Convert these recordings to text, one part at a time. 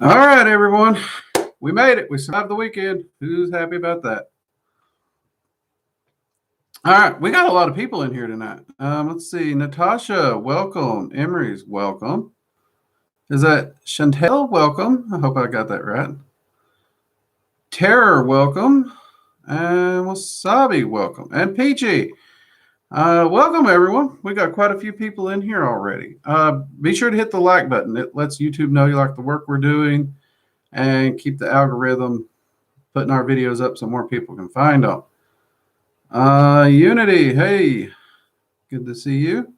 All right, everyone. We made it. We survived the weekend. Who's happy about that? All right. We got a lot of people in here tonight. Let's see. Natasha, welcome. Emery's welcome. Is that Chantel? Welcome. I hope I got that right. Terror, welcome. And Wasabi, welcome. And Peachy, welcome, everyone. We got quite a few people in here already. Be sure to hit the like button. It lets YouTube know you like the work we're doing and keep the algorithm putting our videos up so more people can find them. Unity, hey, good to see you.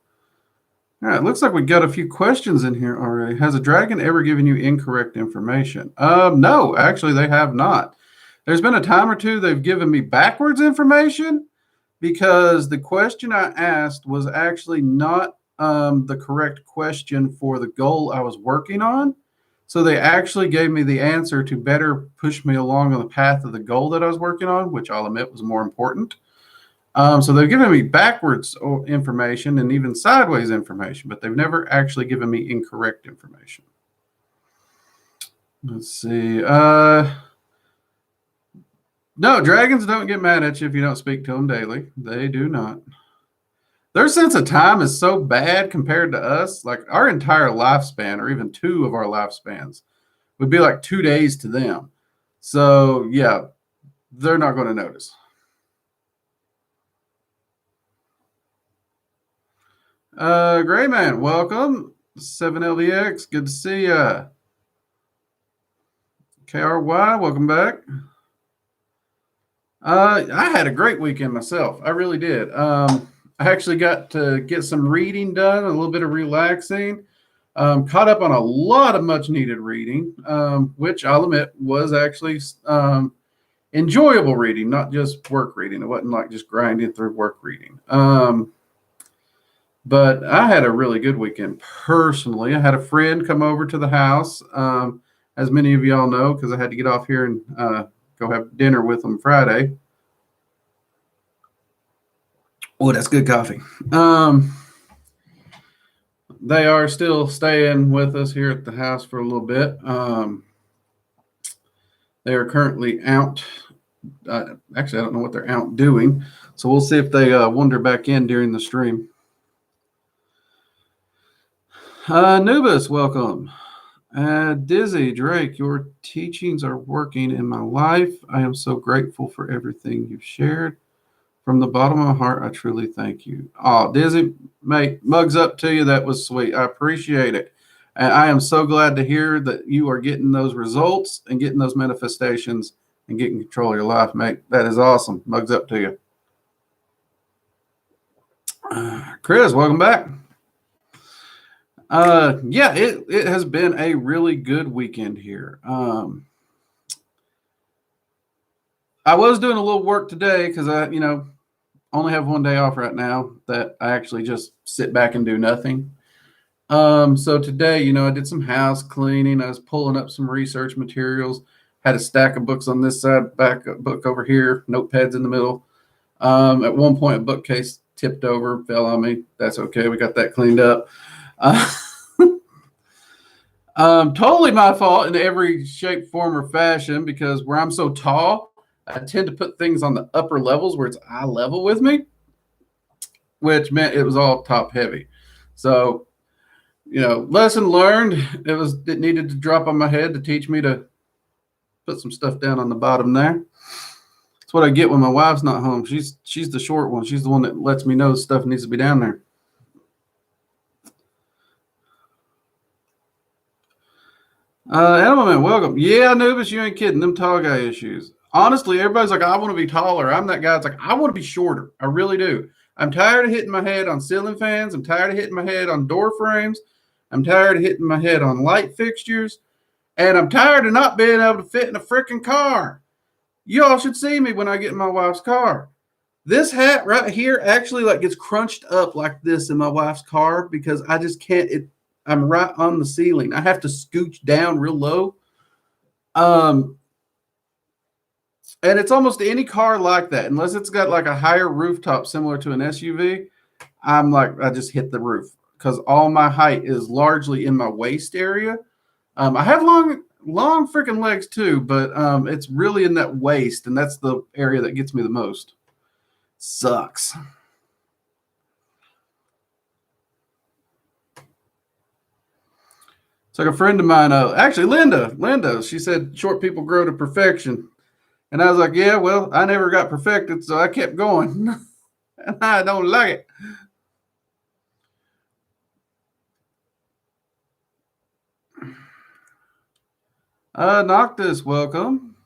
All right, looks like we got a few questions in here already. Has a dragon ever given you incorrect information? No, actually, they have not. There's been a time or two they've given me backwards information because the question I asked was actually not the correct question for the goal I was working on. So they actually gave me the answer to better push me along on the path of the goal that I was working on, which I'll admit was more important. So they've given me backwards information and even sideways information, but they've never actually given me incorrect information. Let's see. No, dragons don't get mad at you if you don't speak to them daily. They do not. Their sense of time is so bad compared to us. Like our entire lifespan, or even two of our lifespans, would be like 2 days to them. So, yeah, they're not going to notice. Gray Man, welcome. 7LVX, good to see ya. KRY, welcome back. I had a great weekend myself. I really did. I actually got to get some reading done, a little bit of relaxing. Caught up on a lot of much needed reading, which I'll admit was actually enjoyable reading, not just work reading. It wasn't like just grinding through work reading. But I had a really good weekend personally. I had a friend come over to the house, as many of y'all know, because I had to get off here and go have dinner with them Friday. Oh, that's good coffee. They are still staying with us here at the house for a little bit. They are currently out. Actually, I don't know what they're out doing. So we'll see if they wander back in during the stream. Nubis, welcome. Dizzy, Drake, your teachings are working in my life. I am so grateful for everything you've shared. From the bottom of my heart, I truly thank you. Oh, Dizzy, mate, mugs up to you. That was sweet. I appreciate it. And I am so glad to hear that you are getting those results and getting those manifestations and getting control of your life, mate. That is awesome. Mugs up to you. Chris, welcome back. Yeah, it has been a really good weekend here. I was doing a little work today because I, only have 1 day off right now that I actually just sit back and do nothing. So today, I did some house cleaning. I was pulling up some research materials. Had a stack of books on this side, back a book over here, notepads in the middle. At one point, a bookcase tipped over, fell on me. That's okay. We got that cleaned up. Totally my fault in every shape, form, or fashion because where I'm so tall, I tend to put things on the upper levels where it's eye level with me, which meant it was all top heavy. So, lesson learned. It needed to drop on my head to teach me to put some stuff down on the bottom there. That's what I get when my wife's not home. She's the short one. She's the one that lets me know stuff needs to be down there. Animal Man, welcome. Yeah, Anubis, you ain't kidding. Them tall guy issues. Honestly, everybody's like, I want to be taller. I'm that guy that's like, I want to be shorter. I really do. I'm tired of hitting my head on ceiling fans. I'm tired of hitting my head on door frames. I'm tired of hitting my head on light fixtures. And I'm tired of not being able to fit in a freaking car. You all should see me when I get in my wife's car. This hat right here actually gets crunched up like this in my wife's car because I just can't. I'm right on the ceiling. I have to scooch down real low. And it's almost any car like that, unless it's got like a higher rooftop similar to an SUV. I just hit the roof because all my height is largely in my waist area. I have long long freaking legs too, but it's really in that waist, and that's the area that gets me the most. Sucks. It's like a friend of mine, actually Linda, she said short people grow to perfection. And I was like, yeah, well, I never got perfected, so I kept going. And I don't like it. Noctis, welcome.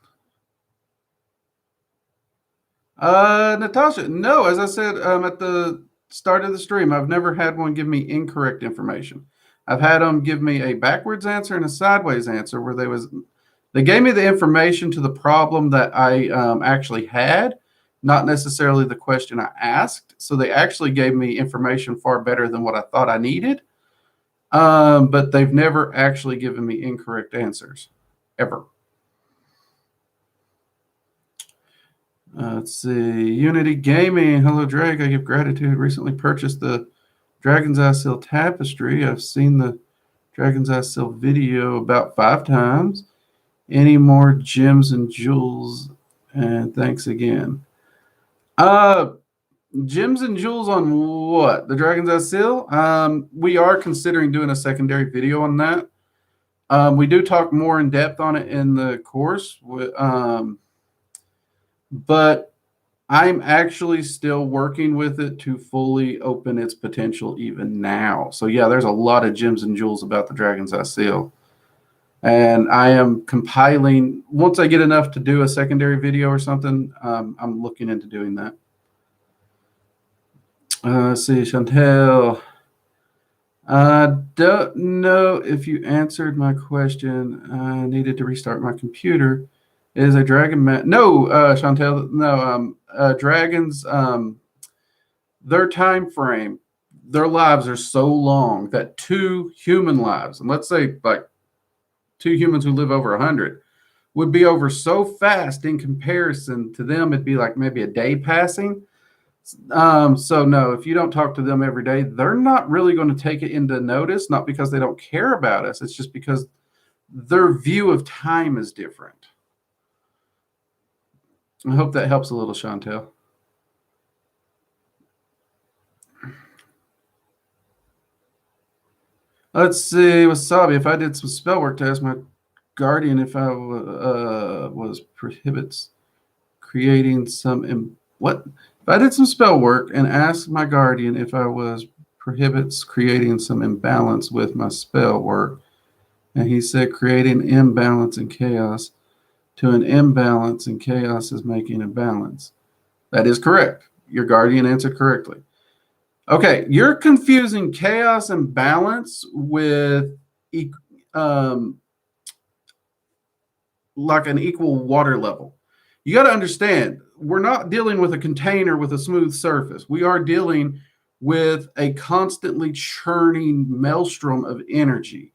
Natasha, no, as I said at the start of the stream, I've never had one give me incorrect information. I've had them give me a backwards answer and a sideways answer where they gave me the information to the problem that I actually had, not necessarily the question I asked. So they actually gave me information far better than what I thought I needed. But they've never actually given me incorrect answers, ever. Let's see. Unity Gaming. Hello, Drake. I give gratitude. Recently purchased the Dragon's Eye Seal tapestry. I've seen the Dragon's Eye Seal video about 5 times. Any more gems and jewels? And thanks again. Gems and jewels on what? The Dragon's Eye Seal? We are considering doing a secondary video on that. We do talk more in depth on it in the course. But I'm actually still working with it to fully open its potential even now. So yeah, there's a lot of gems and jewels about the Dragon's Eye Seal. And I am compiling, once I get enough to do a secondary video or something, I'm looking into doing that. Let's see, Chantel. I don't know if you answered my question. I needed to restart my computer. Is a dragon man? No, Chantel. No, dragons. Their time frame, their lives are so long that 2 human lives, and let's say like 2 humans who live over 100, would be over so fast in comparison to them. It'd be like maybe a day passing. So no, if you don't talk to them every day, they're not really going to take it into notice. Not because they don't care about us. It's just because their view of time is different. I hope that helps a little, Chantel. Let's see, Wasabi. If I did some spell work to ask my guardian if I was prohibits creating some what? If I did some spell work and asked my guardian if I was prohibits creating some imbalance with my spell work, and he said creating imbalance and chaos to an imbalance and chaos is making a balance. That is correct. Your guardian answered correctly. Okay, you're confusing chaos and balance with like an equal water level. You got to understand, we're not dealing with a container with a smooth surface. We are dealing with a constantly churning maelstrom of energy.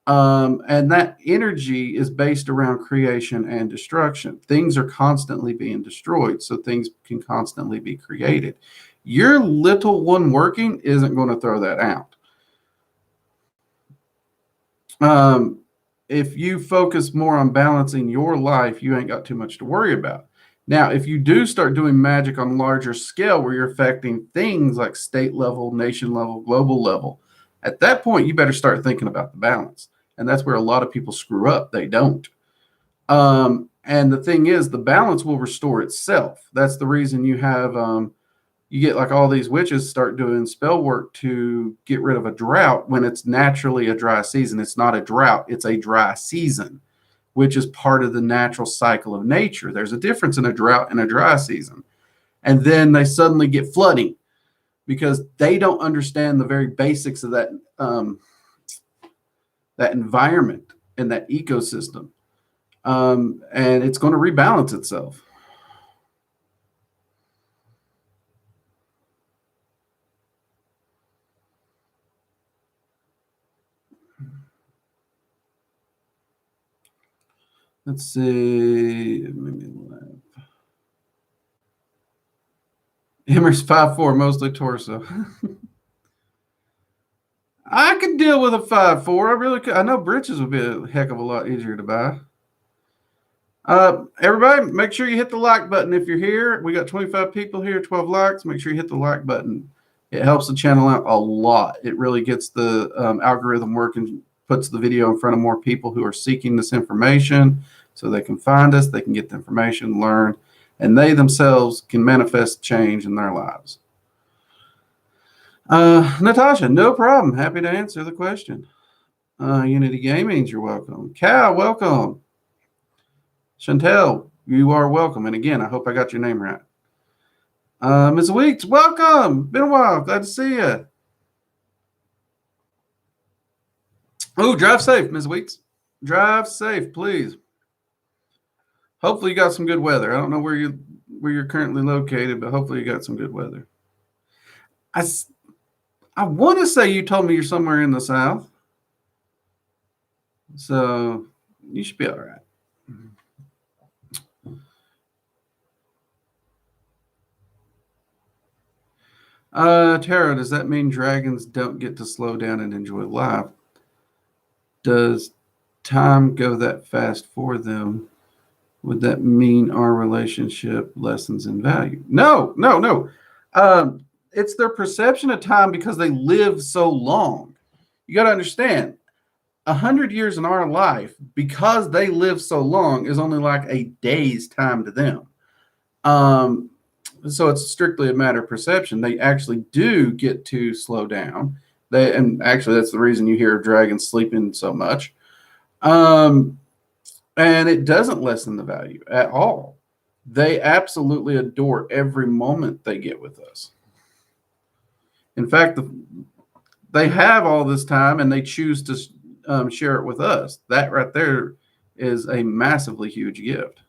And that energy is based around creation and destruction. Things are constantly being destroyed, so things can constantly be created. Your little one working isn't going to throw that out. If you focus more on balancing your life, you ain't got too much to worry about. Now, if you do start doing magic on larger scale where you're affecting things like state level, nation level, global level, at that point, you better start thinking about the balance. And that's where a lot of people screw up. They don't. And the thing is, the balance will restore itself. That's the reason you have, you get like all these witches start doing spell work to get rid of a drought when it's naturally a dry season. It's not a drought, it's a dry season, which is part of the natural cycle of nature. There's a difference in a drought and a dry season. And then they suddenly get flooding because they don't understand the very basics of that that environment and that ecosystem. And it's going to rebalance itself. Let's see. Emmer's 5'4", mostly torso. I could deal with a 5'4". I really could. I know britches would be a heck of a lot easier to buy. Everybody, make sure you hit the like button if you're here. We got 25 people here, 12 likes. Make sure you hit the like button. It helps the channel out a lot. It really gets the algorithm working, puts the video in front of more people who are seeking this information so they can find us, they can get the information, learn, and they themselves can manifest change in their lives. Natasha, no problem. Happy to answer the question. Unity Gaming, you're welcome. Cal, welcome. Chantel, you are welcome. And again, I hope I got your name right. Ms. Weeks, welcome. Been a while. Glad to see you. Oh, drive safe, Ms. Weeks. Drive safe, please. Hopefully you got some good weather. I don't know where you're currently located, but hopefully you got some good weather. I want to say you told me you're somewhere in the South. So you should be all right. Tara, does that mean dragons don't get to slow down and enjoy life? Does time go that fast for them? Would that mean our relationship lessens in value? No. It's their perception of time because they live so long. You got to understand, 100 years in our life, because they live so long, is only like a day's time to them. So it's strictly a matter of perception. They actually do get to slow down. And actually, that's the reason you hear dragons sleeping so much. And it doesn't lessen the value at all. They absolutely adore every moment they get with us. In fact, they have all this time and they choose to share it with us. That right there is a massively huge gift.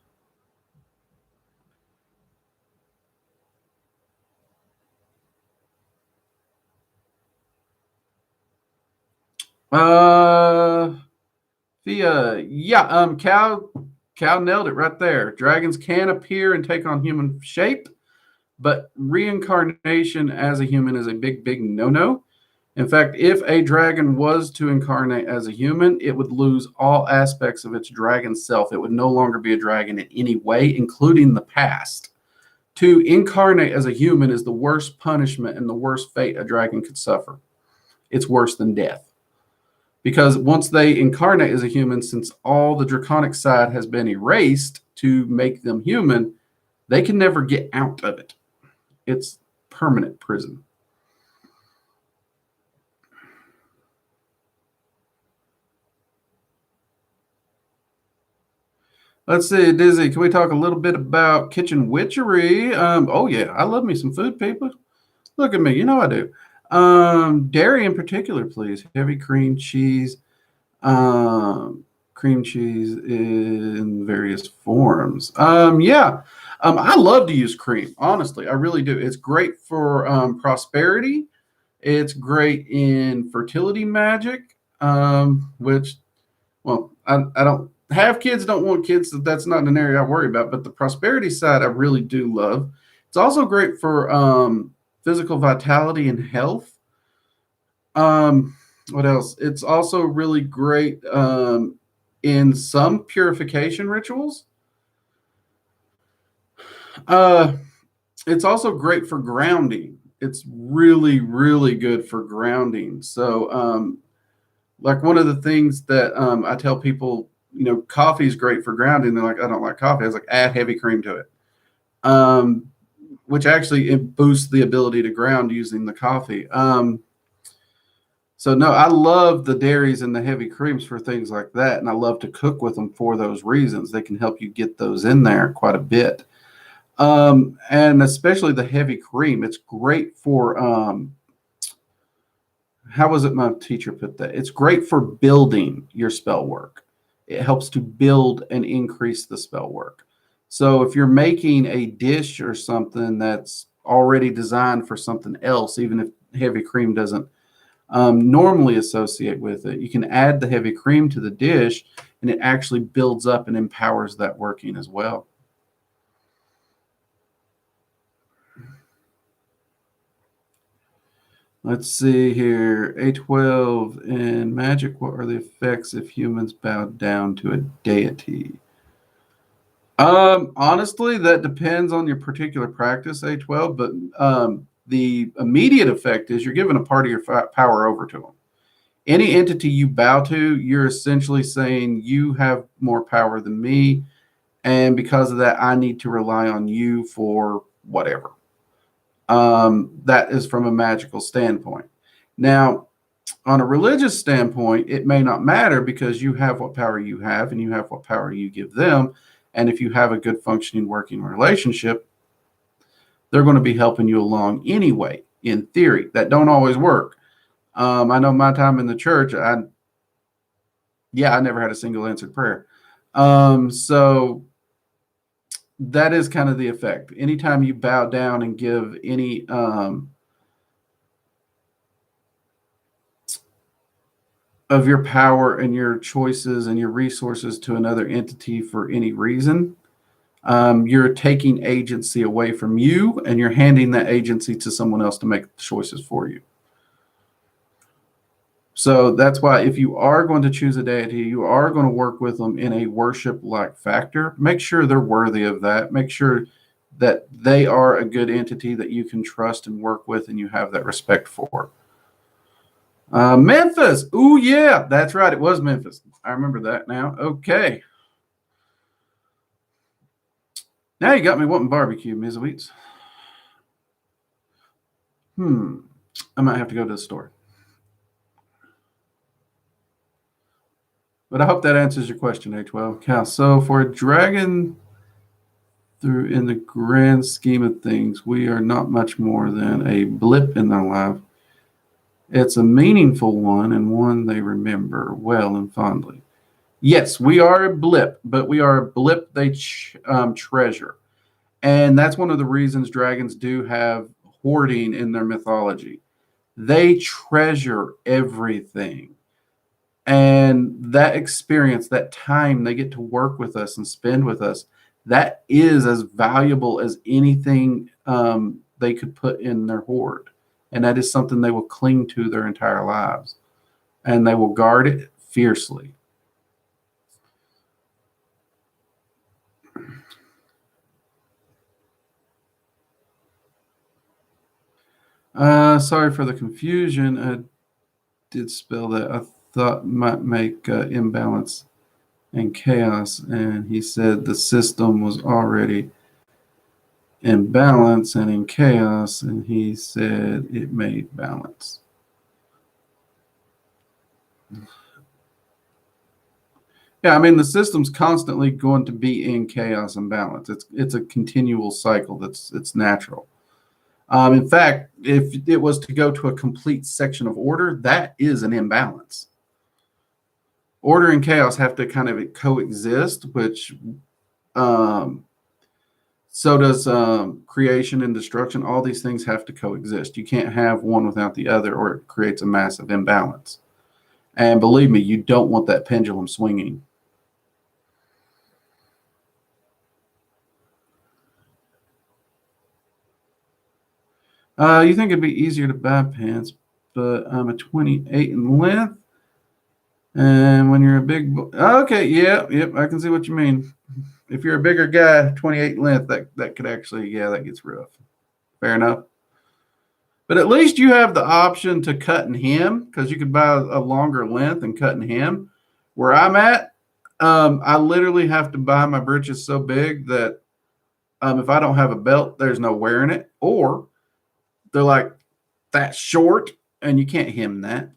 Cal nailed it right there. Dragons can appear and take on human shape, but reincarnation as a human is a big no-no. In fact, if a dragon was to incarnate as a human, it would lose all aspects of its dragon self. It would no longer be a dragon in any way, including the past. To incarnate as a human is the worst punishment and the worst fate a dragon could suffer. It's worse than death. Because once they incarnate as a human, since all the draconic side has been erased to make them human, they can never get out of it. It's permanent prison. Let's see, Dizzy, can we talk a little bit about kitchen witchery? Oh, yeah, I love me some food, people. Look at me, you know I do. Dairy in particular, please. Heavy cream cheese. Cream cheese in various forms. I love to use cream. Honestly, I really do. It's great for prosperity. It's great in fertility magic, which, well, I don't have kids, don't want kids. So that's not an area I worry about. But the prosperity side, I really do love. It's also great for physical vitality and health. What else? It's also really great in some purification rituals. It's also great for grounding. It's really, really good for grounding. So, like one of the things that I tell people, coffee is great for grounding. They're like, I don't like coffee. I was like, add heavy cream to it, which actually it boosts the ability to ground using the coffee. So no, I love the dairies and the heavy creams for things like that, and I love to cook with them for those reasons. They can help you get those in there quite a bit, and especially the heavy cream. It's great for how was it my teacher put that? It's great for building your spell work. It helps to build and increase the spell work. So if you're making a dish or something that's already designed for something else, even if heavy cream doesn't normally associate with it, you can add the heavy cream to the dish and it actually builds up and empowers that working as well. Let's see here. A12 in Magic. What are the effects if humans bow down to a deity? Honestly, that depends on your particular practice, A12, but the immediate effect is you're giving a part of your power over to them. Any entity you bow to, you're essentially saying you have more power than me, and because of that, I need to rely on you for whatever. That is from a magical standpoint. Now, on a religious standpoint, it may not matter because you have what power you have and you have what power you give them. And if you have a good functioning working relationship, they're going to be helping you along anyway, in theory. That don't always work. I know my time in the church, I never had a single answered prayer. So that is kind of the effect. Anytime you bow down and give any of your power and your choices and your resources to another entity for any reason, you're taking agency away from you and you're handing that agency to someone else to make choices for you. So that's why if you are going to choose a deity, you are going to work with them in a worship-like factor. Make sure they're worthy of that. Make sure that they are a good entity that you can trust and work with and you have that respect for. Memphis. Oh, yeah, that's right. It was Memphis. I remember that now. Okay. Now you got me wanting barbecue, Ms. Wheats. I might have to go to the store. But I hope that answers your question, A12. Yeah, so for a dragon, through in the grand scheme of things, we are not much more than a blip in their life. It's a meaningful one and one they remember well and fondly. Yes, we are a blip, but we are a blip they treasure. And that's one of the reasons dragons do have hoarding in their mythology. They treasure everything. And that experience, that time they get to work with us and spend with us, that is as valuable as anything they could put in their hoard. And that is something they will cling to their entire lives. And they will guard it fiercely. Sorry for the confusion. I did spell that. I thought might make imbalance and chaos. And he said the system was already in balance and in chaos. And he said it made balance. Yeah, I mean the system's constantly going to be in chaos and balance. It's a continual cycle. It's natural. In fact, if it was to go to a complete section of order, that is an imbalance. Order and chaos have to kind of coexist, which so does creation and destruction. All these things have to coexist. You can't have one without the other, or it creates a massive imbalance. And believe me, you don't want that pendulum swinging. You think it'd be easier to buy pants, but I'm a 28 in length. And when you're a big boy, okay, yep, I can see what you mean. If you're a bigger guy, 28 length, that could actually, that gets rough. Fair enough. But at least you have the option to cut and hem because you could buy a longer length and cut and hem. Where I'm at, I literally have to buy my breeches so big that if I don't have a belt, there's no wearing it, or they're like that short and you can't hem that.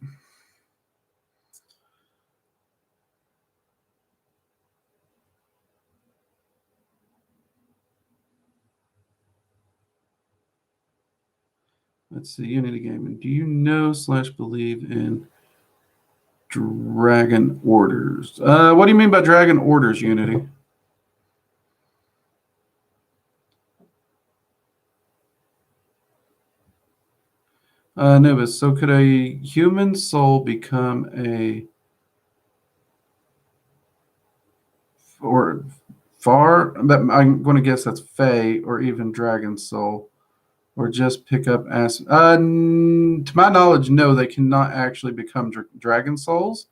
Let's see, Unity Gaming. Do you know / believe in dragon orders? What do you mean by dragon orders, Unity? Nubis, so could a human soul become a or far? I'm going to guess that's Fae or even dragon soul. or just pick up acid? To my knowledge, no, they cannot actually become dragon souls.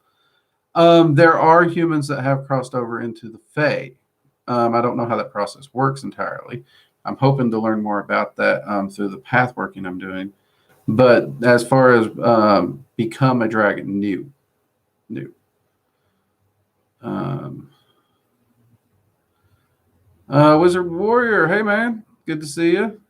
There are humans that have crossed over into the Fae. I don't know how that process works entirely. I'm hoping to learn more about that through the path working I'm doing. But as far as become a dragon, new. Um, Wizard Warrior, hey man, good to see you.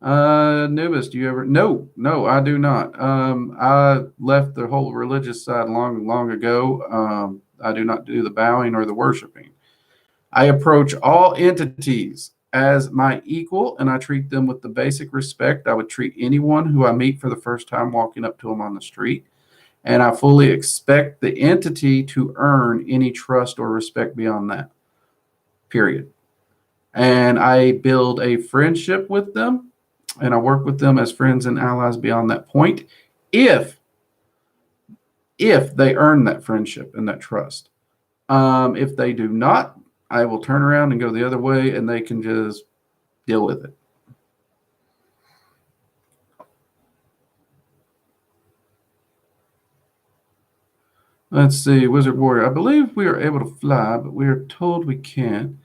Nubis, do you ever? No, I do not. I left the whole religious side long ago. I do not do the bowing or the worshiping. I approach all entities as my equal, and I treat them with the basic respect I would treat anyone who I meet for the first time walking up to them on the street. And I fully expect the entity to earn any trust or respect beyond that. Period. And I build a friendship with them, and I work with them as friends and allies beyond that point, if they earn that friendship and that trust. If they do not, I will turn around and go the other way, and they can just deal with it. Let's see, Wizard Warrior. I believe we are able to fly, but we are told we can't.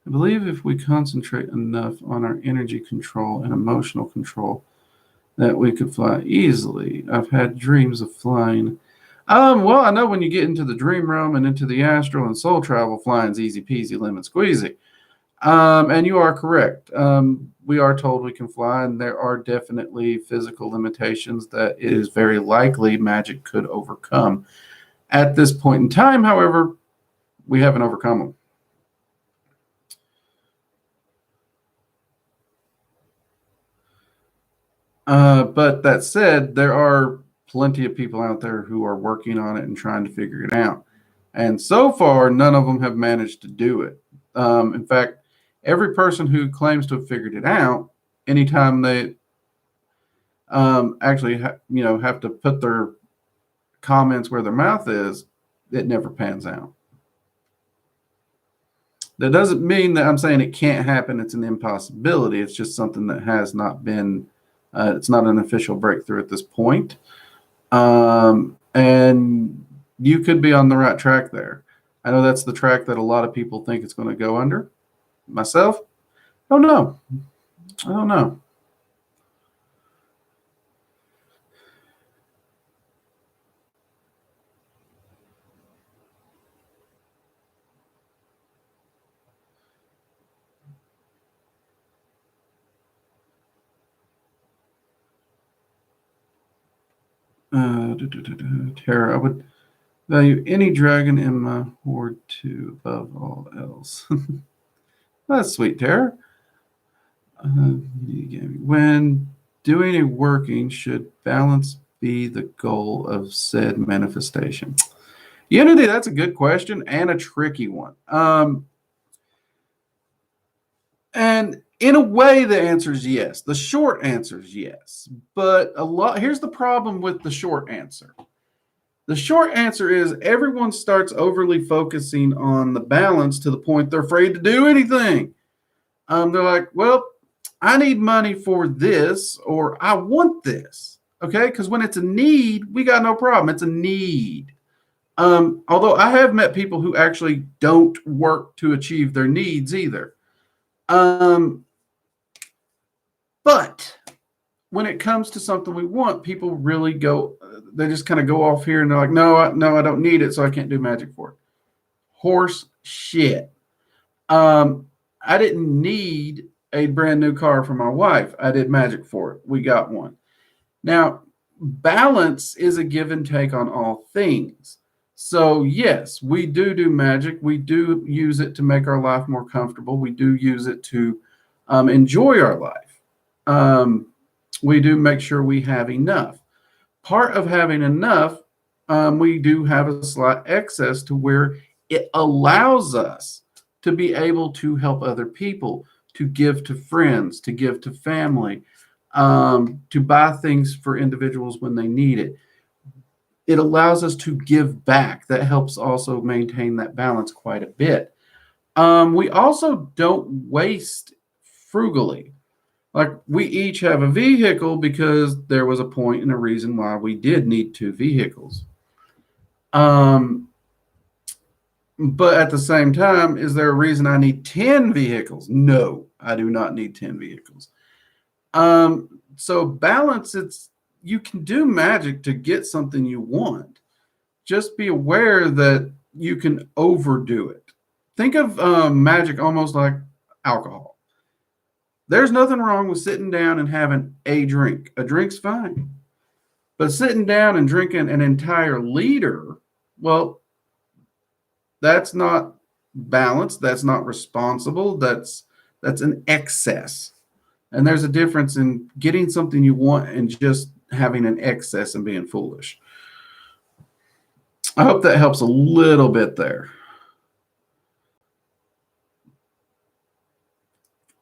I believe if we concentrate enough on our energy control and emotional control, that we could fly easily. I've had dreams of flying. Well, I know when you get into the dream realm and into the astral and soul travel, flying's easy peasy lemon squeezy. And you are correct. We are told we can fly, and there are definitely physical limitations that it is very likely magic could overcome. At this point in time, however, we haven't overcome them. But that said, there are plenty of people out there who are working on it and trying to figure it out. And so far, none of them have managed to do it. In fact, every person who claims to have figured it out, anytime they actually have to put their comments where their mouth is, it never pans out. That doesn't mean that I'm saying it can't happen. It's an impossibility. It's just something that has not been, it's not an official breakthrough at this point. And you could be on the right track there. I know that's the track that a lot of people think it's going to go under. Myself, I don't know. Terror. I would value any dragon in my horde too, above all else. That's sweet, Terror. When doing a working, should balance be the goal of said manifestation? Unity, that's a good question and a tricky one. And in a way, the answer is yes. The short answer is yes. But here's the problem with the short answer. The short answer is everyone starts overly focusing on the balance to the point they're afraid to do anything. They're like, well, I need money for this, or I want this. Okay, because when it's a need, we got no problem. It's a need. Although I have met people who actually don't work to achieve their needs either. But when it comes to something we want, people really go, they just kind of go off here and they're like, no, I don't need it, so I can't do magic for it. Horse shit. I didn't need a brand new car for my wife. I did magic for it. We got one. Now, balance is a give and take on all things. So yes, we do magic. We do use it to make our life more comfortable. We do use it to enjoy our life. We do make sure we have enough. Part of having enough, we do have a slight excess to where it allows us to be able to help other people, to give to friends, to give to family, to buy things for individuals when they need it. It allows us to give back. That helps also maintain that balance quite a bit. We also don't waste frugally. Like we each have a vehicle because there was a point and a reason why we did need two vehicles. Um, but at the same time, is there a reason I need 10 vehicles? No, I do not need 10 vehicles. So balance, it's you can do magic to get something you want. Just be aware that you can overdo it. Think of magic almost like alcohol. There's nothing wrong with sitting down and having a drink. A drink's fine. But sitting down and drinking an entire liter, well, that's not balanced. That's not responsible. That's an excess. And there's a difference in getting something you want and just having an excess and being foolish. I hope that helps a little bit there.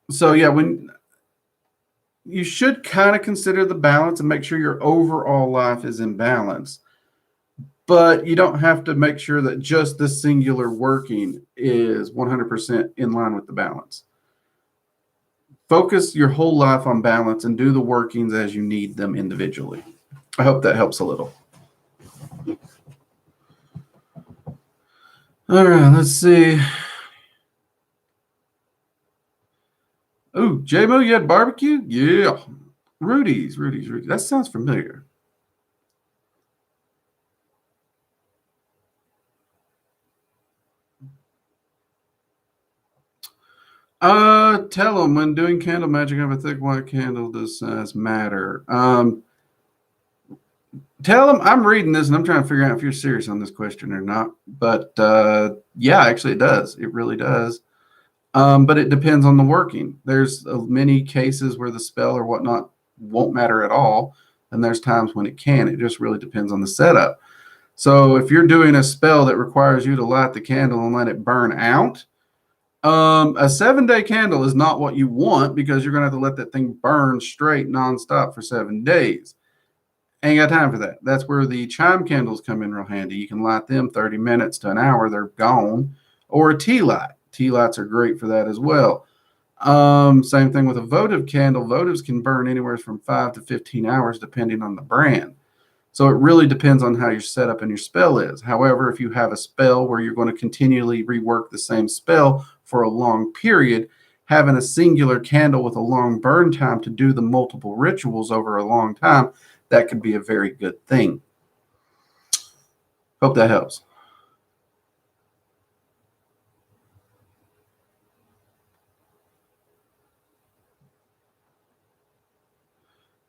So yeah, when you should kind of consider the balance and make sure your overall life is in balance. But you don't have to make sure that just this singular working is 100% in line with the balance. Focus your whole life on balance and do the workings as you need them individually. I hope that helps a little. All right, let's see. Oh, J-Mo, you had barbecue? Yeah. Rudy's. That sounds familiar. Tell them when doing candle magic, have a thick white candle. Does size matter? Tell them I'm reading this and I'm trying to figure out if you're serious on this question or not. But yeah, actually, it does. It really does. But it depends on the working. There's many cases where the spell or whatnot won't matter at all, and there's times when it can. It just really depends on the setup. So if you're doing a spell that requires you to light the candle and let it burn out, a 7-day candle is not what you want because you're going to have to let that thing burn straight nonstop for 7 days. Ain't got time for that. That's where the chime candles come in real handy. You can light them 30 minutes to an hour, they're gone. Or a tea light. Tea lights are great for that as well. Same thing with a votive candle. Votives can burn anywhere from 5 to 15 hours depending on the brand. So it really depends on how your setup and your spell is. However, if you have a spell where you're going to continually rework the same spell for a long period, having a singular candle with a long burn time to do the multiple rituals over a long time, that could be a very good thing. Hope that helps.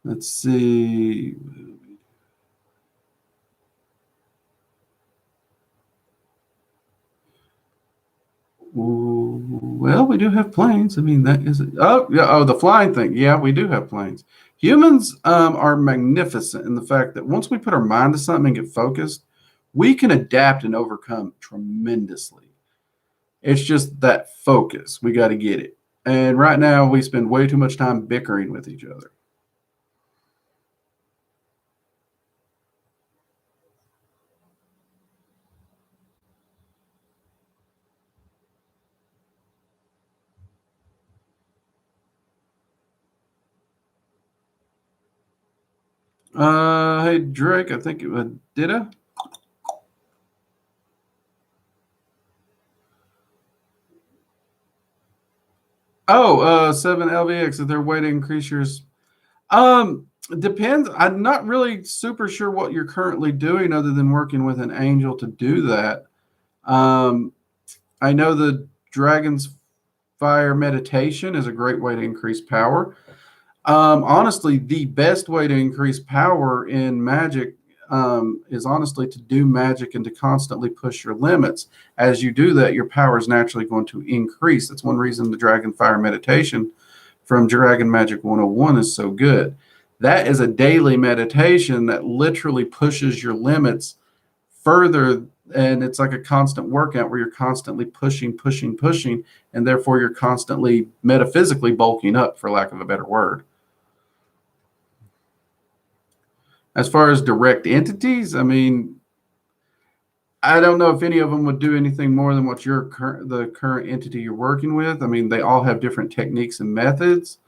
Let's see. Well, we do have planes. I mean, that is oh yeah, oh the flying thing. Yeah, we do have planes. Humans are magnificent in the fact that once we put our mind to something and get focused, we can adapt and overcome tremendously. It's just that focus. We got to get it. And right now, we spend way too much time bickering with each other. Hey Drake, I think it did I? Oh, 7 LVX. If they're way to increase yours, depends. I'm not really super sure what you're currently doing other than working with an angel to do that. Um, I know the Dragon's Fire meditation is a great way to increase power. Honestly, the best way to increase power in magic is honestly to do magic and to constantly push your limits. As you do that, your power is naturally going to increase. That's one reason the Dragon Fire meditation from Dragon Magic 101 is so good. That is a daily meditation that literally pushes your limits further, and it's like a constant workout where you're constantly pushing, and therefore you're constantly metaphysically bulking up, for lack of a better word. As far as direct entities, I mean, I don't know if any of them would do anything more than what the current entity you're working with. I mean, they all have different techniques and methods.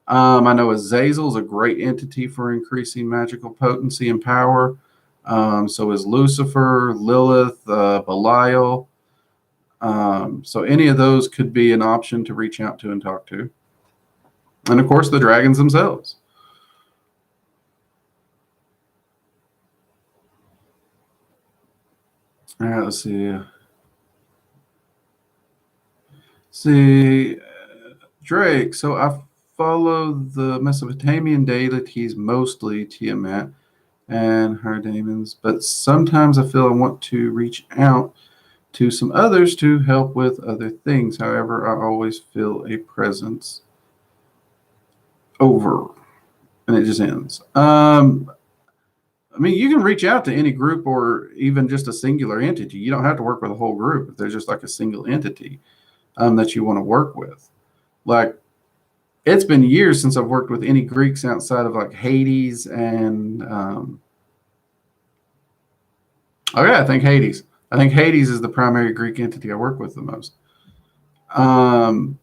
I know Azazel is a great entity for increasing magical potency and power. So is Lucifer, Lilith, Belial. So any of those could be an option to reach out to and talk to. And of course, the dragons themselves. All right, let's see. Drake. So I follow the Mesopotamian deities, mostly Tiamat and her demons, but sometimes I feel I want to reach out to some others to help with other things. However, I always feel a presence over, and it just ends. I mean, you can reach out to any group or even just a singular entity. You don't have to work with a whole group if there's just like a single entity that you want to work with. Like, it's been years since I've worked with any Greeks outside of like Hades and oh yeah, I think Hades. I think Hades is the primary Greek entity I work with the most. Um,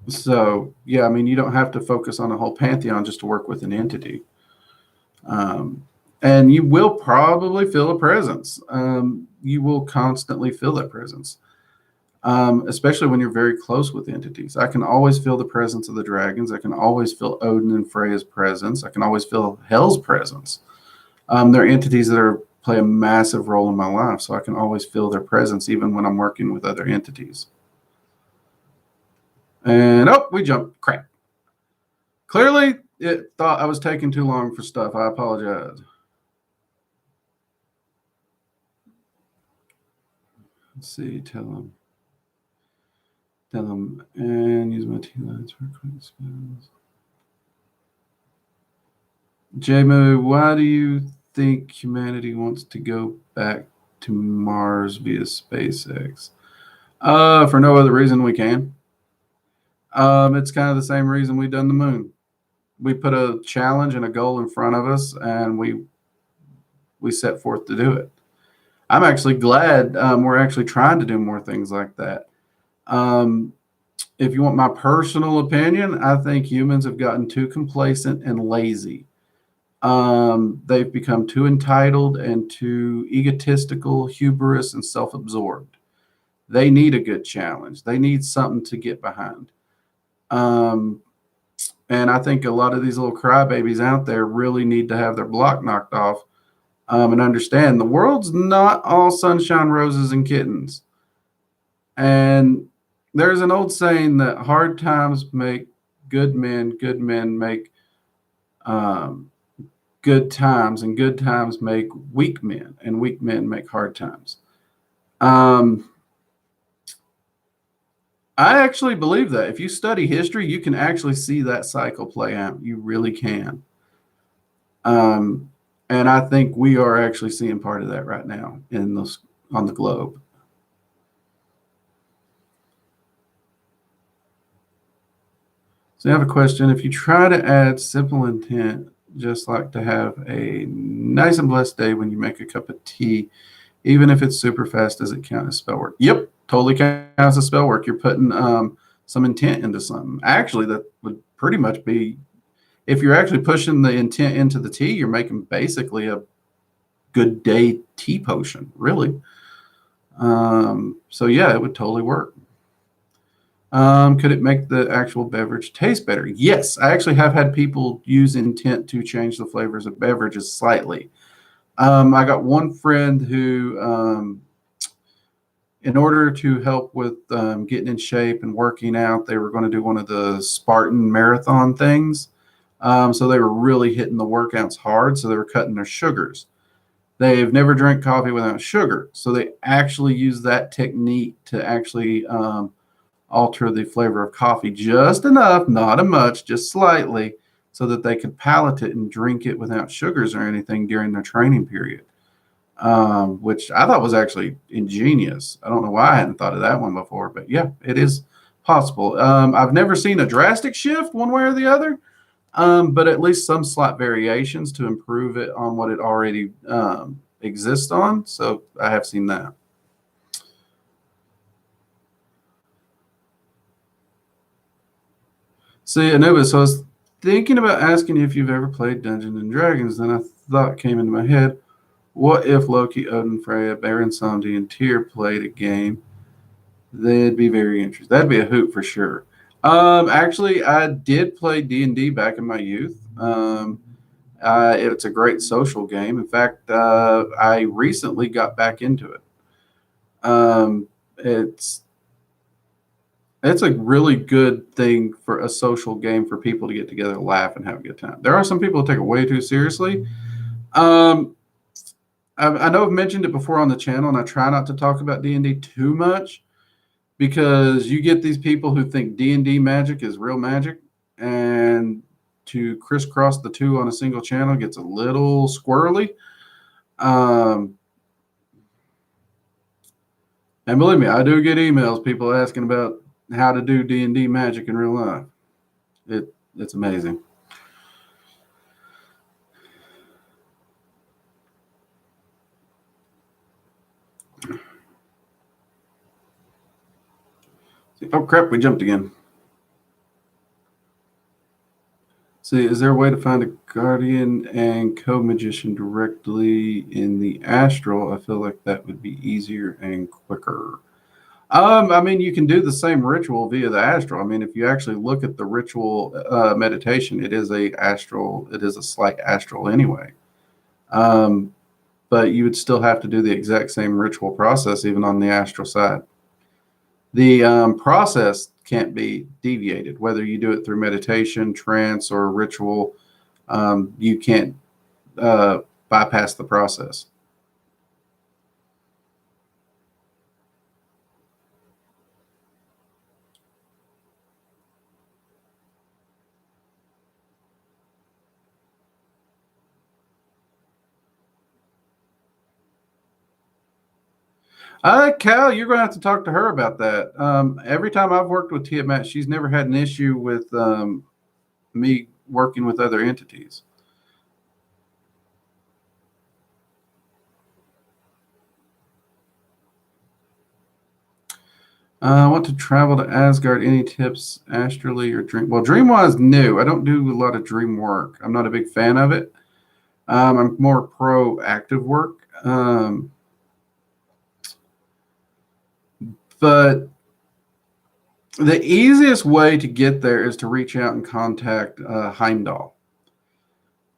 so yeah, I mean, you don't have to focus on a whole pantheon just to work with an entity. And you will probably feel a presence. You will constantly feel that presence, especially when you're very close with entities. I can always feel the presence of the dragons. I can always feel Odin and Freya's presence. I can always feel Hell's presence. They're entities that play a massive role in my life, so I can always feel their presence even when I'm working with other entities. And oh, we jumped. Crap. Clearly, it thought I was taking too long for stuff. I apologize. Let's see. Tell them, and use my T lines for quick spells. J-Mo, why do you think humanity wants to go back to Mars via SpaceX? For no other reason we can. It's kind of the same reason we've done the moon. We put a challenge and a goal in front of us, and we set forth to do it. I'm actually glad we're actually trying to do more things like that. If you want my personal opinion, I think humans have gotten too complacent and lazy. They've become too entitled and too egotistical, hubris, and self-absorbed. They need a good challenge. They need something to get behind. And I think a lot of these little crybabies out there really need to have their block knocked off and understand the world's not all sunshine, roses, and kittens. And there's an old saying that hard times make good men make good times, and good times make weak men, and weak men make hard times. I actually believe that. If you study history, you can actually see that cycle play out. You really can. And I think we are actually seeing part of that right now on the globe. So I have a question. If you try to add simple intent, just like to have a nice and blessed day when you make a cup of tea, even if it's super fast, does it count as spell work? Yep, totally counts as spell work. You're putting some intent into something. Actually, that would pretty much be, if you're actually pushing the intent into the tea, you're making basically a good day tea potion, really. So yeah, it would totally work. Could it make the actual beverage taste better? Yes, I actually have had people use intent to change the flavors of beverages slightly. I got one friend who, in order to help with getting in shape and working out, they were going to do one of the Spartan marathon things. So they were really hitting the workouts hard. So they were cutting their sugars. They've never drank coffee without sugar. So they actually use that technique to actually alter the flavor of coffee just enough, not a much, just slightly, so that they could palate it and drink it without sugars or anything during their training period, which I thought was actually ingenious. I don't know why I hadn't thought of that one before, but yeah, it is possible. I've never seen a drastic shift one way or the other, but at least some slight variations to improve it on what it already exists on. So I have seen that. See, Anubis, so I was thinking about asking you if you've ever played Dungeons and Dragons. Then a thought came into my head. What if Loki, Odin, Freya, Baron Samedi, and Tyr played a game? They'd be very interesting. That'd be a hoot for sure. Actually, I did play D&D back in my youth. It's a great social game. In fact, I recently got back into it. Um, it's it's a really good thing for a social game for people to get together, laugh, and have a good time. There are some people who take it way too seriously. Um, I know I've mentioned it before on the channel, and I try not to talk about D&D too much because you get these people who think D&D magic is real magic, and to crisscross the two on a single channel gets a little squirrely. Um, and believe me, I do get emails, people asking about how to do D&D magic in real life. It's amazing. Oh crap, we jumped again. See, is there a way to find a guardian and co-magician directly in the astral? I feel like that would be easier and quicker. I mean, you can do the same ritual via the astral. I mean, if you actually look at the ritual meditation, it is a astral. It is a slight astral anyway. Um, but you would still have to do the exact same ritual process even on the astral side. The process can't be deviated, whether you do it through meditation, trance, or ritual. You can't bypass the process. Cal, you're going to have to talk to her about that. Every time I've worked with Tiamat, she's never had an issue with me working with other entities. I want to travel to Asgard. Any tips, astrally or dream? Well, Dreamwise, no. I don't do a lot of dream work. I'm not a big fan of it. I'm more proactive work. But the easiest way to get there is to reach out and contact Heimdall.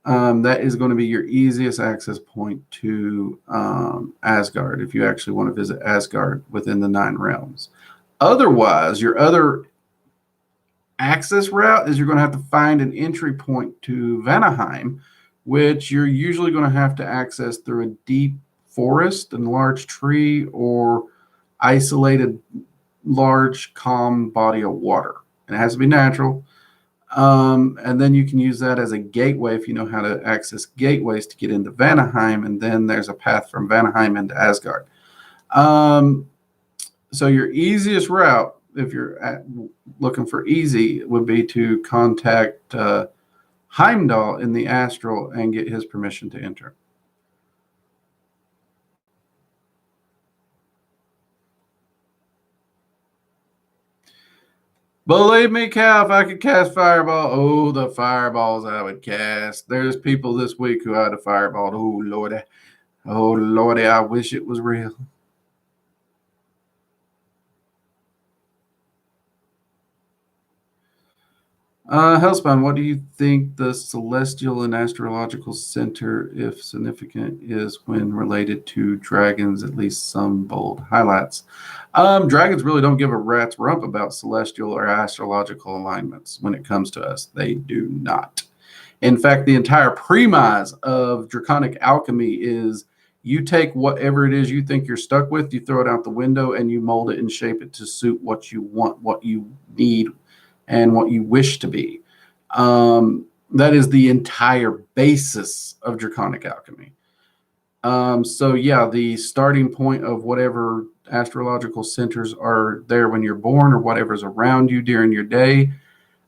That is going to be your easiest access point to Asgard if you actually want to visit Asgard within the 9 realms. Otherwise, your other access route is you're going to have to find an entry point to Vanaheim, which you're usually going to have to access through a deep forest and large tree or isolated large calm body of water. And it has to be natural. And then you can use that as a gateway if you know how to access gateways to get into Vanaheim. And then there's a path from Vanaheim into Asgard. So your easiest route, if you're looking for easy, would be to contact Heimdall in the astral and get his permission to enter. Believe me, Cal, if I could cast fireball, oh, the fireballs I would cast. There's people this week who had a fireball. Oh, Lordy. Oh, Lordy, I wish it was real. Hellspawn, what do you think the celestial and astrological center, if significant, is when related to dragons? At least some bold highlights. Dragons really don't give a rat's rump about celestial or astrological alignments when it comes to us. They do not. In fact, the entire premise of draconic alchemy is you take whatever it is you think you're stuck with, you throw it out the window, and you mold it and shape it to suit what you want, what you need, and what you wish to be. That is the entire basis of draconic alchemy. So yeah, the starting point of whatever astrological centers are there when you're born or whatever's around you during your day.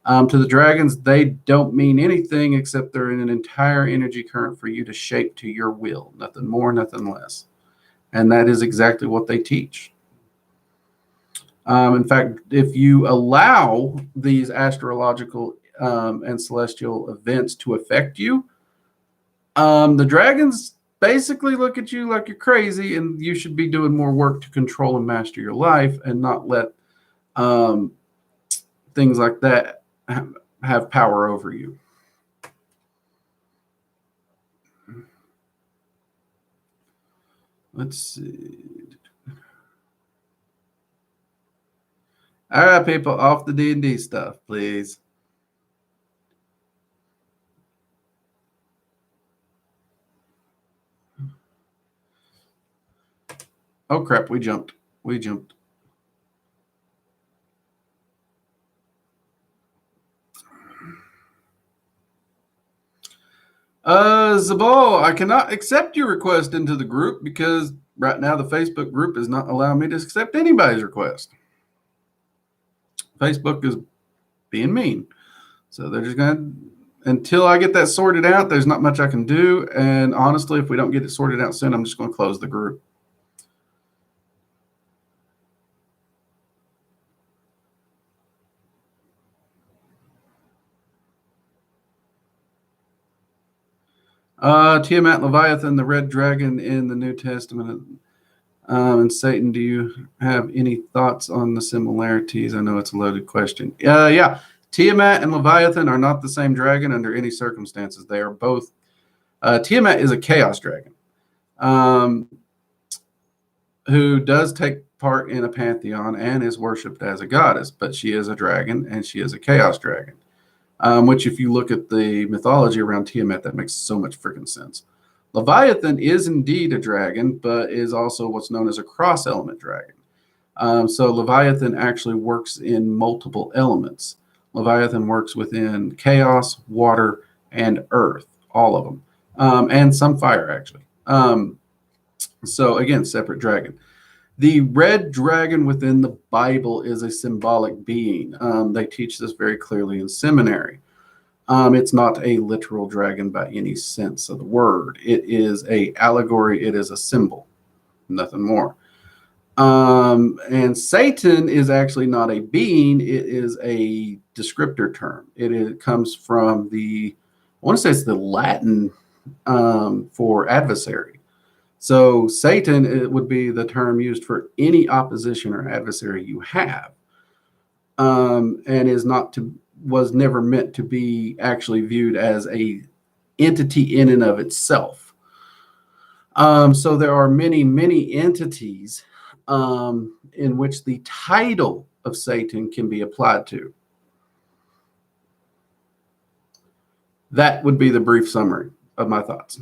To the dragons, they don't mean anything except they're in an entire energy current for you to shape to your will. Nothing more, nothing less. And that is exactly what they teach. In fact, if you allow these astrological and celestial events to affect you, the dragons basically look at you like you're crazy, and you should be doing more work to control and master your life and not let um, things like that have power over you. Let's see. All right, people, off the D&D stuff, please. Oh, crap, we jumped. We jumped. Zabal, I cannot accept your request into the group because right now the Facebook group is not allowing me to accept anybody's request. Facebook is being mean. So they're just going to, until I get that sorted out, there's not much I can do. And honestly, if we don't get it sorted out soon, I'm just going to close the group. Tiamat, Leviathan, the red dragon in the New Testament, and Satan. Do you have any thoughts on the similarities? I know it's a loaded question. Yeah. Tiamat and Leviathan are not the same dragon under any circumstances. They are both. Tiamat is a chaos dragon who does take part in a pantheon and is worshipped as a goddess, but she is a dragon and she is a chaos dragon. Which, if you look at the mythology around Tiamat, that makes so much freaking sense. Leviathan is indeed a dragon, but is also what's known as a cross-element dragon. So Leviathan actually works in multiple elements. Leviathan works within chaos, water, and earth, all of them, and some fire, actually. So again, separate dragon. The red dragon within the Bible is a symbolic being. They teach this very clearly in seminary. It's not a literal dragon by any sense of the word. It is a allegory. It is a symbol, nothing more. And Satan is actually not a being. It is a descriptor term. It comes from I want to say it's the Latin for adversary. So Satan, it would be the term used for any opposition or adversary you have, and was never meant to be actually viewed as a entity in and of itself. So there are many, many entities in which the title of Satan can be applied to. That would be the brief summary of my thoughts.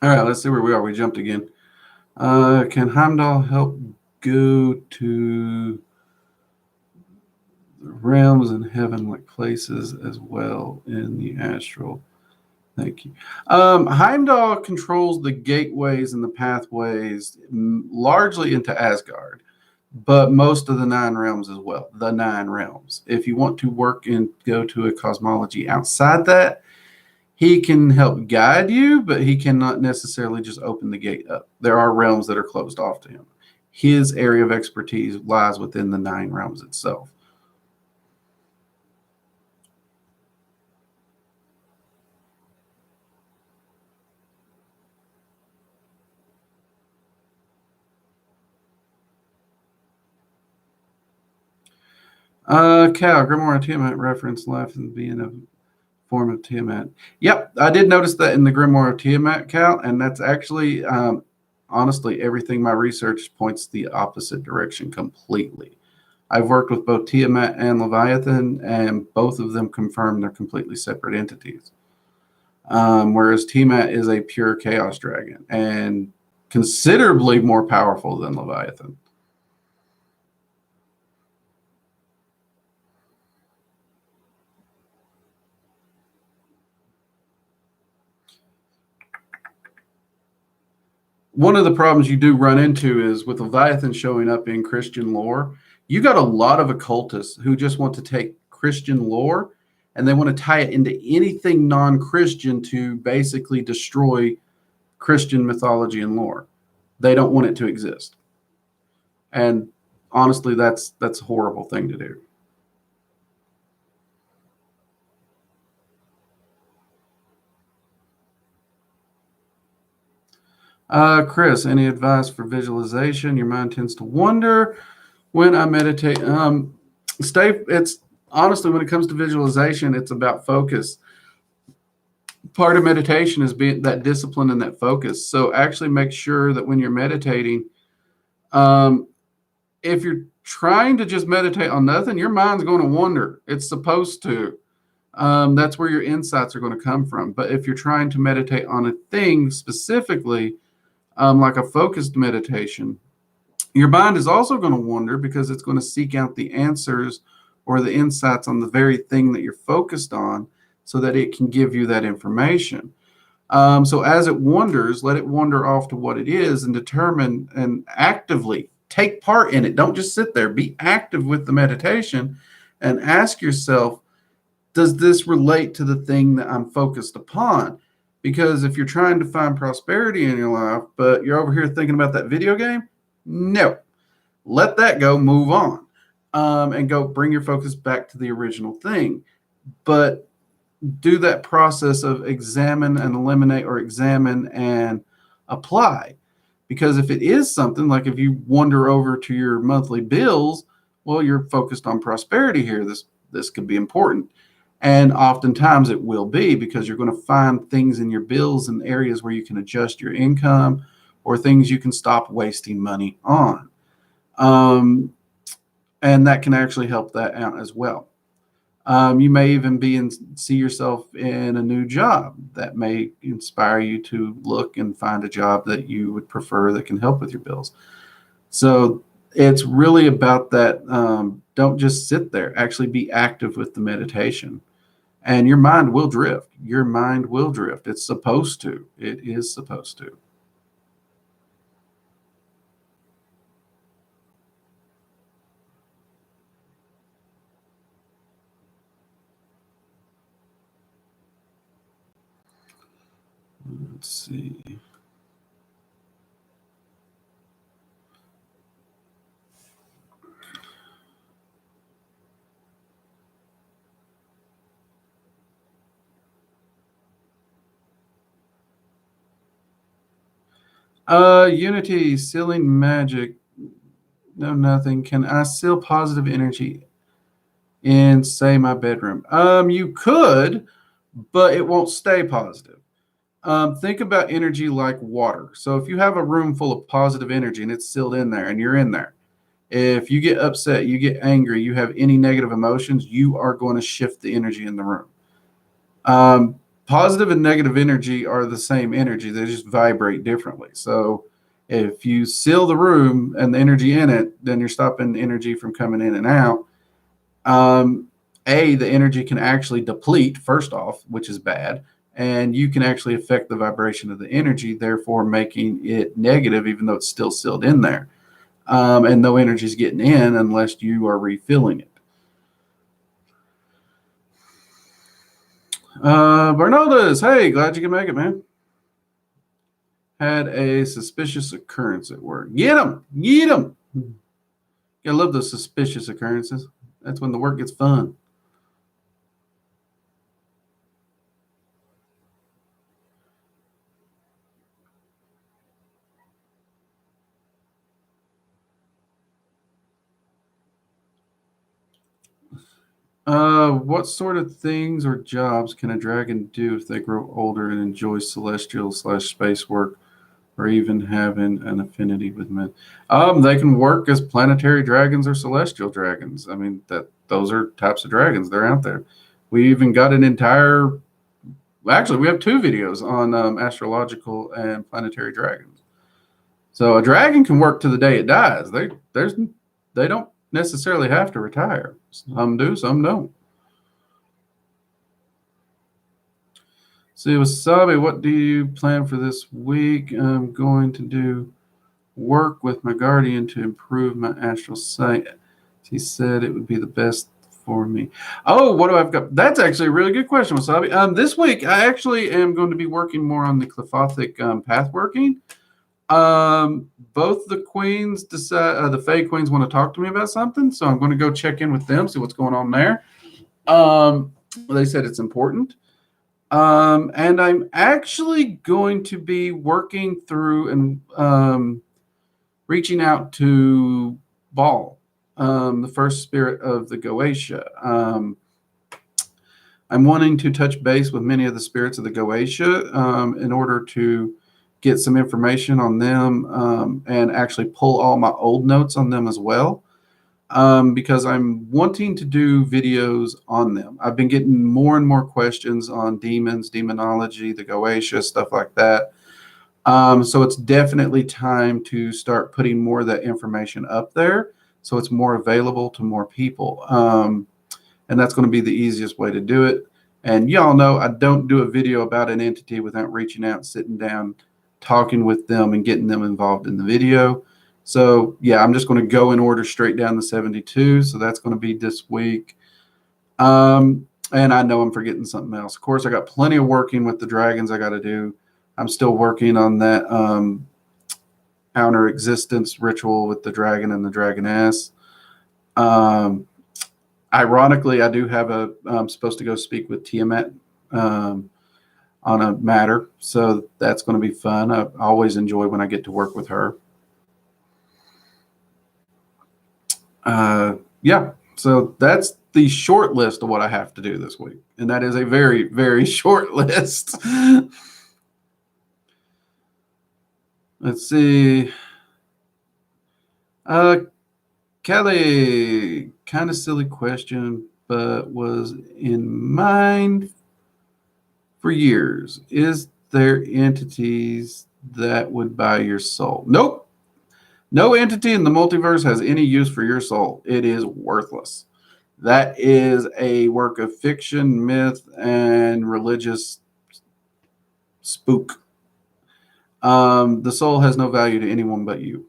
All right, let's see where we are. We jumped again. Can Heimdall help go to the realms and heaven-like places as well in the astral? Thank you. Heimdall controls the gateways and the pathways largely into Asgard, but most of the 9 realms as well. The 9 realms. If you want to work and go to a cosmology outside that, he can help guide you, but he cannot necessarily just open the gate up. There are realms that are closed off to him. His area of expertise lies within the 9 realms itself. Cal, Grimoire Tiamat reference life and being a form of Tiamat. Yep, I did notice that in the Grimoire of Tiamat, Cal, and that's actually, honestly, everything my research points the opposite direction completely. I've worked with both Tiamat and Leviathan, and both of them confirm they're completely separate entities. Whereas Tiamat is a pure chaos dragon and considerably more powerful than Leviathan. one of the problems you do run into is with Leviathan showing up in Christian lore, you got a lot of occultists who just want to take Christian lore and they want to tie it into anything non-Christian to basically destroy Christian mythology and lore. They don't want it to exist. And honestly, that's a horrible thing to do. Chris, any advice for visualization? Your mind tends to wander when I meditate. It's honestly, when it comes to visualization, it's about focus. Part of meditation is being that discipline and that focus. So actually make sure that when you're meditating, if you're trying to just meditate on nothing, your mind's going to wander. It's supposed to. That's where your insights are going to come from. But if you're trying to meditate on a thing specifically, like a focused meditation, your mind is also going to wander because it's going to seek out the answers or the insights on the very thing that you're focused on so that it can give you that information. So as it wanders, let it wander off to what it is and determine and actively take part in it. Don't just sit there. Be active with the meditation and ask yourself, does this relate to the thing that I'm focused upon? Because if you're trying to find prosperity in your life, but you're over here thinking about that video game, no, let that go, move on, and go bring your focus back to the original thing. But do that process of examine and eliminate or examine and apply. Because if it is something like if you wander over to your monthly bills, well, you're focused on prosperity here. This could be important. And oftentimes it will be because you're going to find things in your bills and areas where you can adjust your income or things you can stop wasting money on. And that can actually help that out as well. You may even see yourself in a new job that may inspire you to look and find a job that you would prefer that can help with your bills. So it's really about that. Don't just sit there. Actually be active with the meditation. And your mind will drift. Your mind will drift. It's supposed to. It is supposed to. Let's see. Unity, sealing magic. No, nothing. Can I seal positive energy in, say, my bedroom? You could, but it won't stay positive. Think about energy like water. So if you have a room full of positive energy and it's sealed in there and you're in there, if you get upset, you get angry, you have any negative emotions, you are going to shift the energy in the room. Positive and negative energy are the same energy. They just vibrate differently. So if you seal the room and the energy in it, then you're stopping energy from coming in and out. The energy can actually deplete, first off, which is bad. And you can actually affect the vibration of the energy, therefore making it negative, even though it's still sealed in there. And no energy is getting in unless you are refilling it. Bernaldez, hey, glad you can make it, man. Had a suspicious occurrence at work. Get them. I love those suspicious occurrences. That's when the work gets fun. What sort of things or jobs can a dragon do if they grow older and enjoy celestial/space work, or even having an affinity with men? They can work as planetary dragons or celestial dragons. I mean, those are types of dragons. They're out there. We even got an entire. Actually, we have 2 videos on astrological and planetary dragons. So a dragon can work to the day it dies. They don't necessarily have to retire. Some do, some don't. See, Wasabi, what do you plan for this week? I'm going to do work with my guardian to improve my astral sight. He said it would be the best for me. Oh, what do I've got? That's actually a really good question, Wasabi. This week I actually am going to be working more on the Clefothic path working. Both the queens decide, the Fae queens want to talk to me about something, so I'm going to go check in with them, see what's going on there. They said it's important. And I'm actually going to be working through and reaching out to Baal, the first spirit of the Goetia. I'm wanting to touch base with many of the spirits of the Goetia in order to get some information on them and actually pull all my old notes on them as well. Because I'm wanting to do videos on them. I've been getting more and more questions on demons, demonology, the Goetia, stuff like that. So it's definitely time to start putting more of that information up there so it's more available to more people. And that's going to be the easiest way to do it. And y'all know I don't do a video about an entity without reaching out, sitting down, talking with them, and getting them involved in the video. So, yeah, I'm just going to go in order straight down the 72. So that's going to be this week. And I know I'm forgetting something else. Of course, I got plenty of working with the dragons I got to do. I'm still working on that outer existence ritual with the dragon and the dragoness. Ironically, I do have I'm supposed to go speak with Tiamat on a matter. So that's going to be fun. I always enjoy when I get to work with her. Yeah, so that's the short list of what I have to do this week. And that is a very, very short list. Let's see. Kelly, kind of silly question, but was in mind for years. Is there entities that would buy your soul? Nope. No entity in the multiverse has any use for your soul. It is worthless. That is a work of fiction, myth, and religious spook. The soul has no value to anyone but you.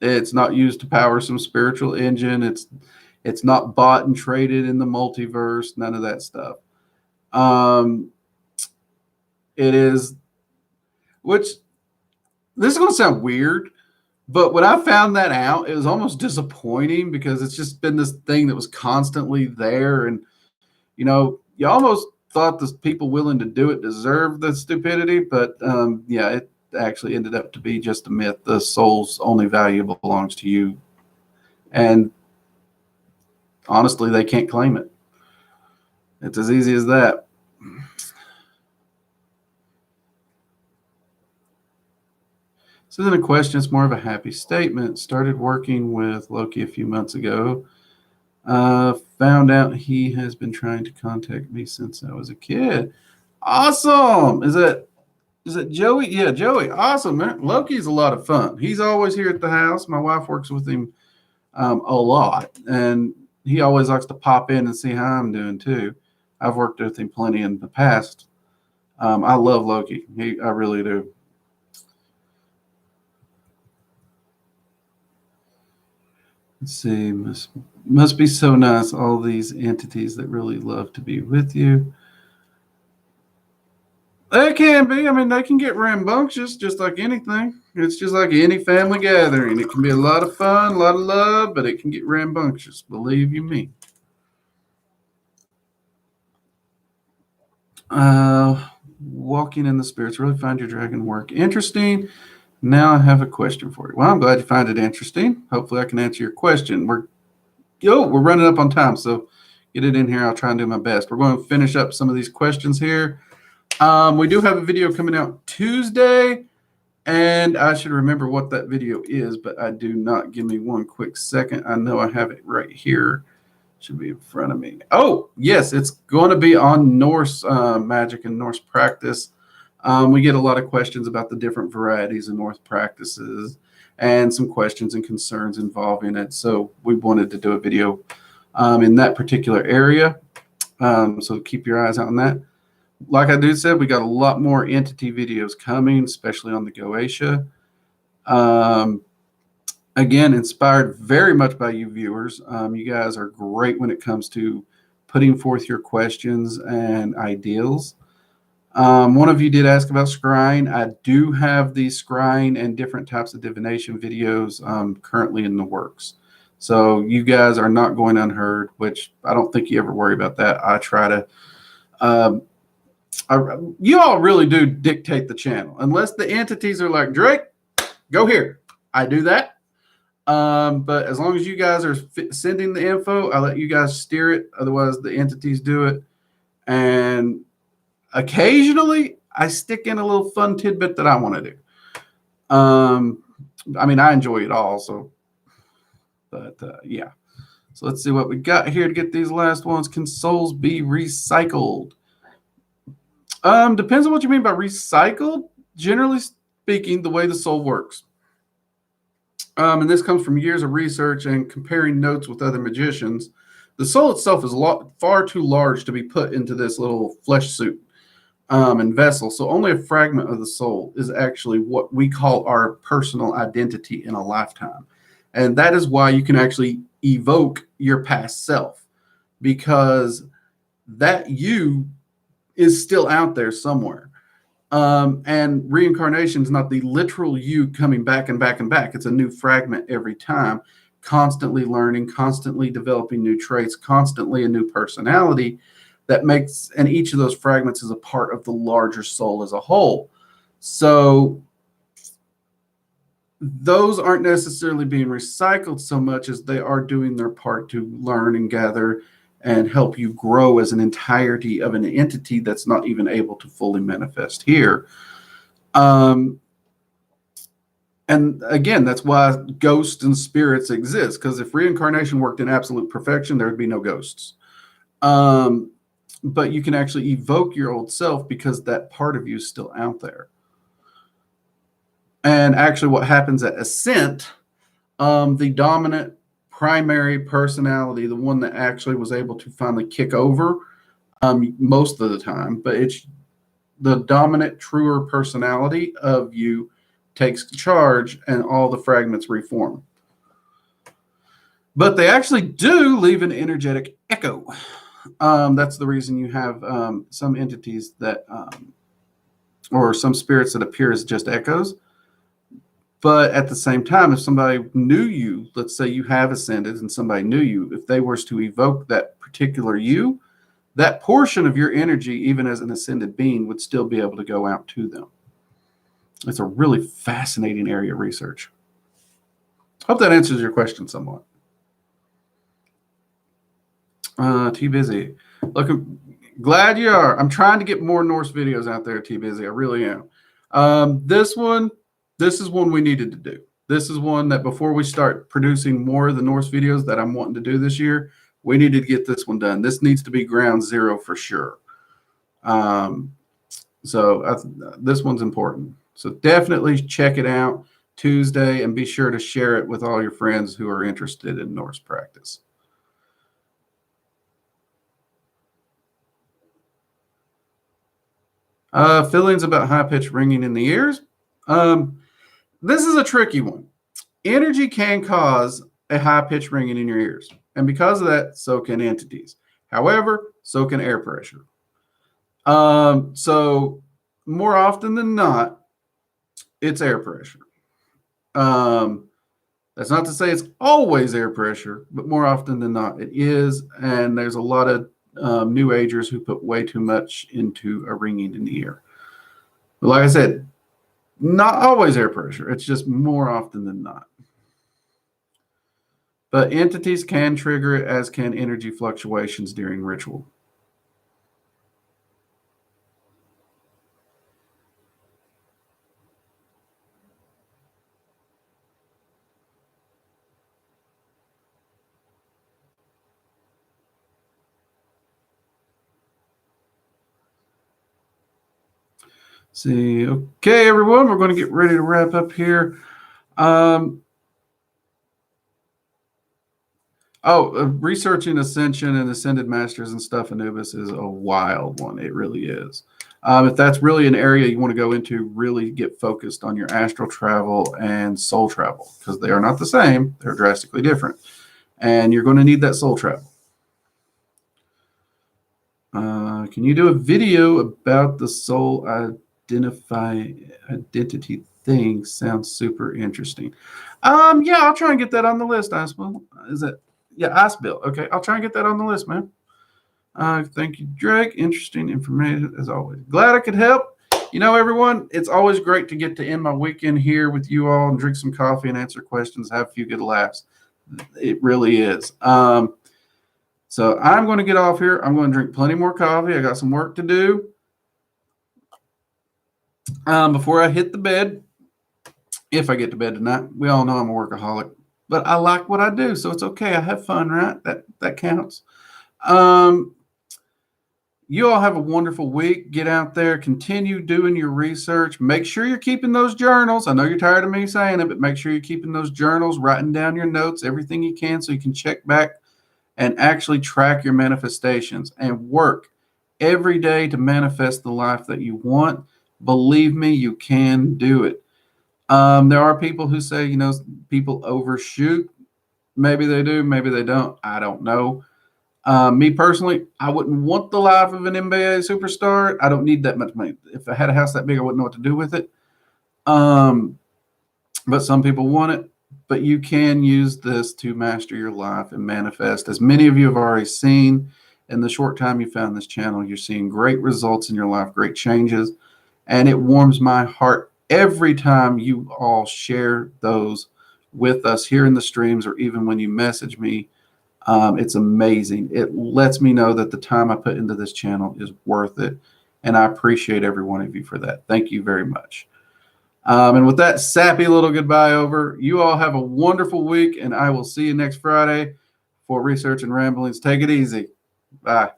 It's not used to power some spiritual engine. It's not bought and traded in the multiverse. None of that stuff. It is, which this is going to sound weird, but when I found that out, it was almost disappointing because it's just been this thing that was constantly there. And, you almost thought the people willing to do it deserved the stupidity. But, yeah, it actually ended up to be just a myth. The soul's only value belongs to you. And honestly, they can't claim it. It's as easy as that. This isn't a question, it's more of a happy statement. Started working with Loki a few months ago. Found out he has been trying to contact me since I was a kid. Awesome. Is it Joey? Yeah, Joey. Awesome, man. Loki's a lot of fun. He's always here at the house. My wife works with him a lot, and he always likes to pop in and see how I'm doing too. I've worked with him plenty in the past. I love Loki. I really do. Let's see. Must be so nice, all these entities that really love to be with you. They can be. I mean, they can get rambunctious just like anything. It's just like any family gathering. It can be a lot of fun, a lot of love, but it can get rambunctious, believe you me. Walking in the spirits. Really find your dragon work interesting. Now I have a question for you. Well, I'm glad you find it interesting. Hopefully I can answer your question. We're running up on time, so get it in here. I'll try and do my best. We're going to finish up some of these questions here. We do have a video coming out Tuesday, and I should remember what that video is, but I do not. Give me one quick second. I know I have it right here. Should be in front of me. Oh, yes, it's going to be on Norse magic and Norse practice. We get a lot of questions about the different varieties of Norse practices and some questions and concerns involving it. So we wanted to do a video in that particular area. So keep your eyes out on that. like I do said, we got a lot more entity videos coming, especially on the Goetia. Again, inspired very much by you viewers. You guys are great when it comes to putting forth your questions and ideals. One of you did ask about scrying. I do have the scrying and different types of divination videos currently in the works. So you guys are not going unheard, which I don't think you ever worry about that. I try to, you all really do dictate the channel. Unless the entities are like, Drake, go here. I do that. But as long as you guys are sending the info, I let you guys steer it. Otherwise, the entities do it. And occasionally, I stick in a little fun tidbit that I want to do. I mean, I enjoy it all. So, but yeah. So let's see what we got here to get these last ones. Can souls be recycled? Depends on what you mean by recycled. Generally speaking, the way the soul works. And this comes from years of research and comparing notes with other magicians. The soul itself is far too large to be put into this little flesh suit and vessel. So only a fragment of the soul is actually what we call our personal identity in a lifetime. And that is why you can actually evoke your past self, because that you is still out there somewhere. And reincarnation is not the literal you coming back and back and back. It's a new fragment every time, constantly learning, constantly developing new traits, constantly a new personality that makes, and each of those fragments is a part of the larger soul as a whole. So those aren't necessarily being recycled so much as they are doing their part to learn and gather and help you grow as an entirety of an entity that's not even able to fully manifest here. And again, that's why ghosts and spirits exist, because if reincarnation worked in absolute perfection, there would be no ghosts. But you can actually evoke your old self because that part of you is still out there. And actually what happens at ascent, the dominant primary personality, the one that actually was able to finally kick over most of the time, but it's the dominant, truer personality of you takes charge and all the fragments reform. But they actually do leave an energetic echo. That's the reason you have some entities that, or some spirits that appear as just echoes. But at the same time, if somebody knew you, let's say you have ascended and somebody knew you, if they were to evoke that particular you, that portion of your energy, even as an ascended being, would still be able to go out to them. It's a really fascinating area of research. Hope that answers your question somewhat. T Busy. Look, glad you are. I'm trying to get more Norse videos out there, T Busy. I really am. This is one we needed to do. This is one that before we start producing more of the Norse videos that I'm wanting to do this year, we needed to get this one done. This needs to be ground zero for sure. This one's important. So definitely check it out Tuesday and be sure to share it with all your friends who are interested in Norse practice. Feelings about high-pitched ringing in the ears. This is a tricky one. Energy can cause a high-pitched ringing in your ears. And because of that, so can entities. However, so can air pressure. So more often than not, it's air pressure. That's not to say it's always air pressure, but more often than not, it is. And there's a lot of New Agers who put way too much into a ringing in the ear. But like I said, not always air pressure. It's just more often than not. But entities can trigger it, as can energy fluctuations during ritual. See, okay, everyone, we're going to get ready to wrap up here. Oh, researching Ascension and Ascended Masters and stuff, Anubis, is a wild one. It really is. If that's really an area you want to go into, really get focused on your astral travel and soul travel, because they are not the same. They're drastically different. And you're going to need that soul travel. Can you do a video about the soul identity thing? Sounds super interesting. Yeah, I'll try and get that on the list, Icebill. Is it? Yeah, Icebill. Okay, I'll try and get that on the list, man. Thank you, Drake. Interesting information as always. Glad I could help. You know, everyone, it's always great to get to end my weekend here with you all and drink some coffee and answer questions, have a few good laughs. It really is. So I'm going to get off here. I'm going to drink plenty more coffee. I got some work to do before I hit the bed. If I get to bed tonight, we all know I'm a workaholic, but I like what I do, so it's okay. I have fun, right? That counts. You all have a wonderful week. Get out there, continue doing your research. Make sure you're keeping those journals. I know you're tired of me saying it, but make sure you're keeping those journals, writing down your notes, everything you can, so you can check back and actually track your manifestations and work every day to manifest the life that you want. Believe me, you can do it. There are people who say, you know, people overshoot. Maybe they do, maybe they don't. I don't know. Me personally, I wouldn't want the life of an NBA superstar. I don't need that much money. If I had a house that big, I wouldn't know what to do with it. But some people want it. But you can use this to master your life and manifest. As many of you have already seen in the short time you found this channel, you're seeing great results in your life, great changes. And it warms my heart every time you all share those with us here in the streams, or even when you message me. It's amazing. It lets me know that the time I put into this channel is worth it. And I appreciate every one of you for that. Thank you very much. And with that sappy little goodbye over, you all have a wonderful week, and I will see you next Friday for Research and Ramblings. Take it easy. Bye.